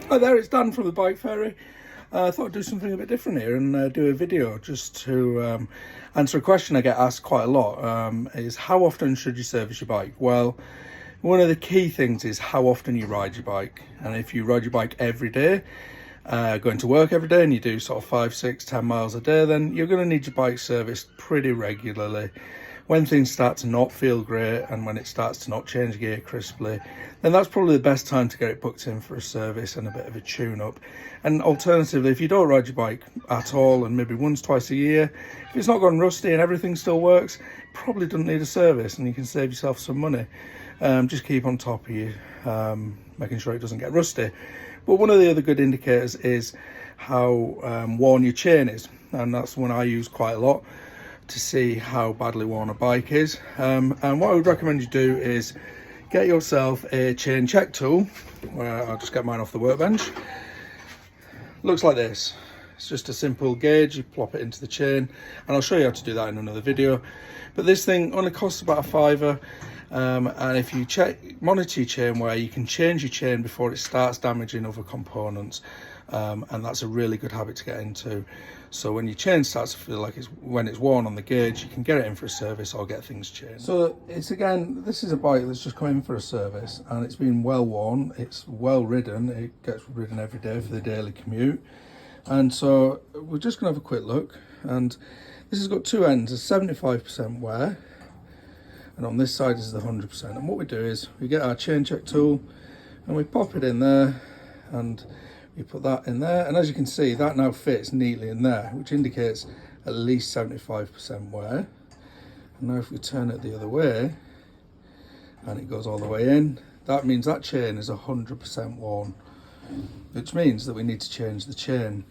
Hi there, it's Dan from the Bike Ferry. I thought I'd do something a bit different here and do a video just to answer a question I get asked quite a lot, is how often should you service your bike? Well, one of the key things is how often you ride your bike. And if you ride your bike every day, going to work every day, and you do sort of 5, 6, 10 miles a day, then you're going to need your bike serviced pretty regularly. When things start to not feel great and when it starts to not change gear crisply, then that's probably the best time to get it booked in for a service and a bit of a tune-up. And alternatively, if you don't ride your bike at all and maybe once, twice a year, if it's not gone rusty and everything still works, probably doesn't need a service and you can save yourself some money. Just keep on top of you, making sure it doesn't get rusty. But one of the other good indicators is how worn your chain is, and that's one I use quite a lot to see how badly worn a bike is. And what I would recommend you do is get yourself a chain check tool, where I'll just get mine off the workbench. Looks like this. It's just a simple gauge, you plop it into the chain, and I'll show you how to do that in another video. But this thing only costs about £5, and if you monitor your chain wear, you can change your chain before it starts damaging other components, and that's a really good habit to get into. So when your chain starts to feel like when it's worn on the gauge, you can get it in for a service or get things changed. So this is a bike that's just come in for a service, and it's been well worn, it's well ridden, it gets ridden every day for the daily commute. And so we're just gonna have a quick look, and this has got two ends, a 75% wear, and on this side is the 100%. And what we do is we get our chain check tool and we pop it in there, and we put that in there, and as you can see, that now fits neatly in there, which indicates at least 75% wear. And now if we turn it the other way and it goes all the way in, that means that chain is 100% worn, which means that we need to change the chain.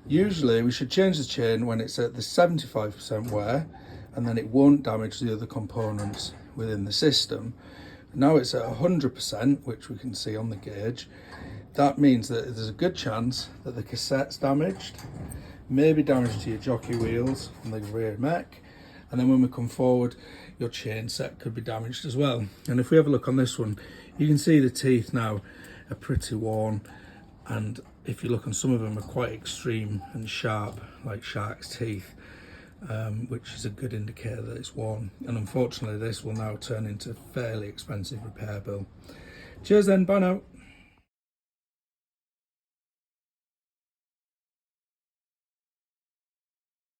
Usually we should change the chain when it's at the 75% wear, and then it won't damage the other components within the system. Now it's at 100%, which we can see on the gauge. That means that there's a good chance that the cassette's damaged, maybe damage to your jockey wheels and the rear mech, and then when we come forward, your chain set could be damaged as well. And if we have a look on this one, you can see the teeth now are pretty worn, and if you look on some of them are quite extreme and sharp, like shark's teeth, which is a good indicator that it's worn. And unfortunately, this will now turn into a fairly expensive repair bill. Cheers then, bye now.